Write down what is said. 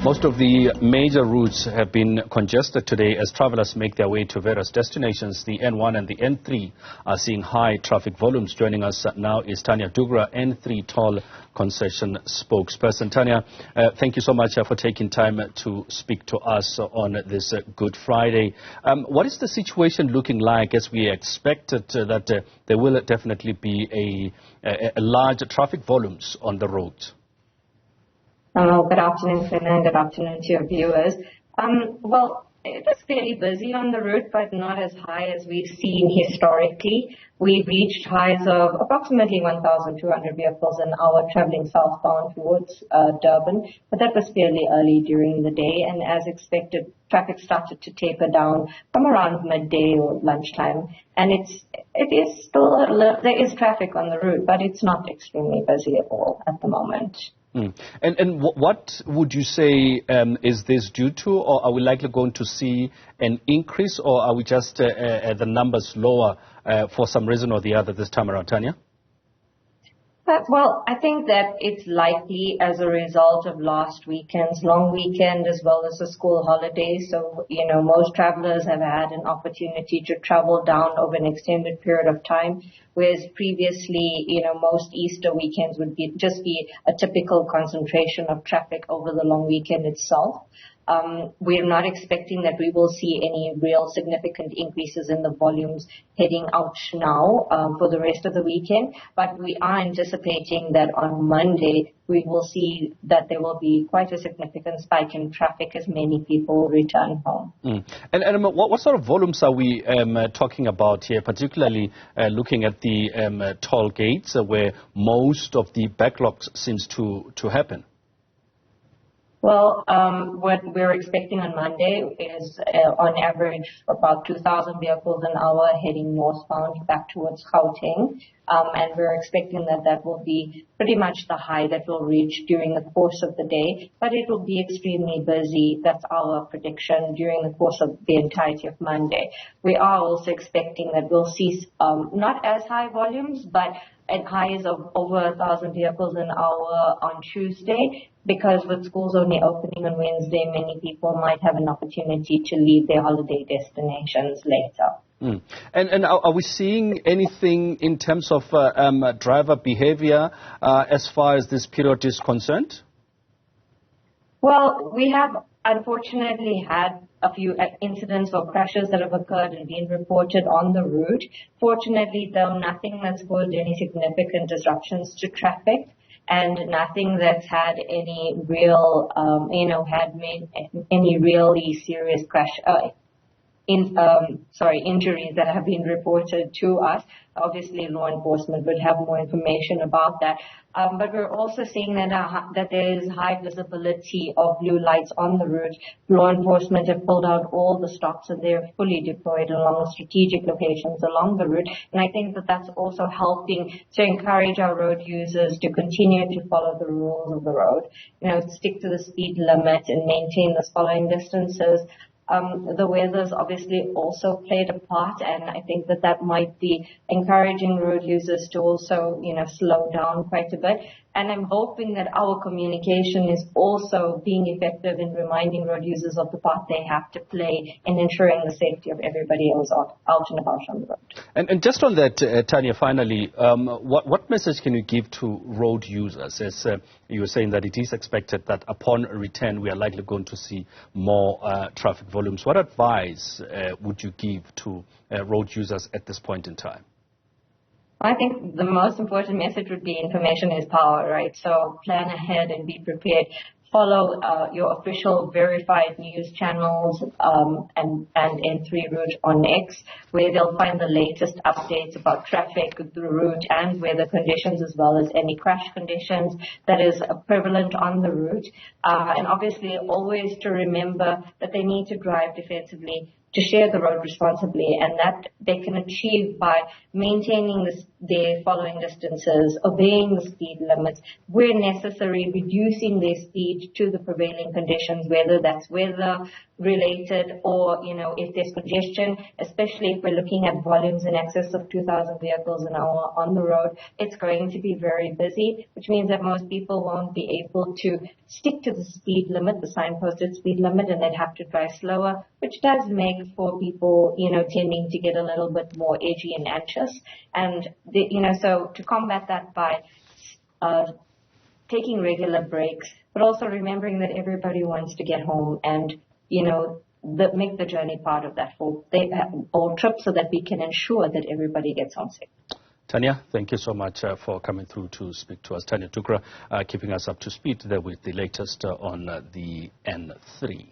Most of the major routes have been congested today as travelers make their way to various destinations. The N1 and the N3 are seeing high traffic volumes. Joining us now is Thania Dhoogra, N3 Toll Concession spokesperson. Thania, thank you so much for taking time to speak to us on this Good Friday. What is the situation looking like as we expected that there will definitely be a large traffic volumes on the road? Good afternoon, Fina, and good afternoon to your viewers. Well, it was fairly busy on the route, but not as high as we've seen historically. We reached highs of approximately 1,200 vehicles an hour traveling southbound towards Durban, but that was fairly early during the day, and as expected, traffic started to taper down from around midday or lunchtime. And it is still there is traffic on the route, but it's not extremely busy at all at the moment. And what would you say is this due to, or are we likely going to see an increase, or are we just the numbers lower for some reason or the other this time around, Thania? Well, I think that it's likely as a result of last weekend's long weekend as well as the school holidays. So, most travelers have had an opportunity to travel down over an extended period of time, whereas previously, most Easter weekends would just be a typical concentration of traffic over the long weekend itself. We're not expecting that we will see any real significant increases in the volumes heading out now for the rest of the weekend, but we are anticipating that on Monday we will see that there will be quite a significant spike in traffic as many people return home. And what sort of volumes are we talking about here, particularly looking at the toll gates where most of the backlogs seems to happen? Well, what we're expecting on Monday is, on average, about 2,000 vehicles an hour heading northbound back towards Gauteng. And we're expecting that will be pretty much the high that we'll reach during the course of the day. But it will be extremely busy. That's our prediction during the course of the entirety of Monday. We are also expecting that we'll see not as high volumes, but at highs of over 1,000 vehicles an hour on Tuesday, because with schools only opening on Wednesday, many people might have an opportunity to leave their holiday destinations later. And are we seeing anything in terms of driver behavior as far as this period is concerned? Well, we have unfortunately had a few incidents or crashes that have occurred and been reported on the route. Fortunately, though, nothing that's caused any significant disruptions to traffic, and nothing that's had any real, any really serious injuries that have been reported to us. Obviously, law enforcement would have more information about that. But we're also seeing that there is high visibility of blue lights on the route. Law enforcement have pulled out all the stops and they're fully deployed along the strategic locations along the route. And I think that that's also helping to encourage our road users to continue to follow the rules of the road. Stick to the speed limit and maintain the following distances. The weather's obviously also played a part, and I think that might be encouraging road users to also, slow down quite a bit. And I'm hoping that our communication is also being effective in reminding road users of the part they have to play in ensuring the safety of everybody else out and about on the road. And just on that, Thania, finally, what message can you give to road users? As you were saying that it is expected that upon return we are likely going to see more traffic volumes. What advice would you give to road users at this point in time? I think the most important message would be information is power, right? So plan ahead and be prepared. Follow your official verified news channels and N3 route on X, where they'll find the latest updates about traffic, the route, and weather conditions, as well as any crash conditions that is prevalent on the route. And obviously, always to remember that they need to drive defensively, to share the road responsibly, and that they can achieve by maintaining their following distances, obeying the speed limits, where necessary, reducing their speed to the prevailing conditions, whether that's weather related or, if there's congestion, especially if we're looking at volumes in excess of 2,000 vehicles an hour on the road, it's going to be very busy, which means that most people won't be able to stick to the speed limit, the signposted speed limit, and they'd have to drive slower, which does make for people, tending to get a little bit more edgy and anxious. And, so to combat that by taking regular breaks, but also remembering that everybody wants to get home and, make the journey part of that whole trip so that we can ensure that everybody gets home safe. Thania, thank you so much for coming through to speak to us. Thania Dhoogra, keeping us up to speed there with the latest on the N3.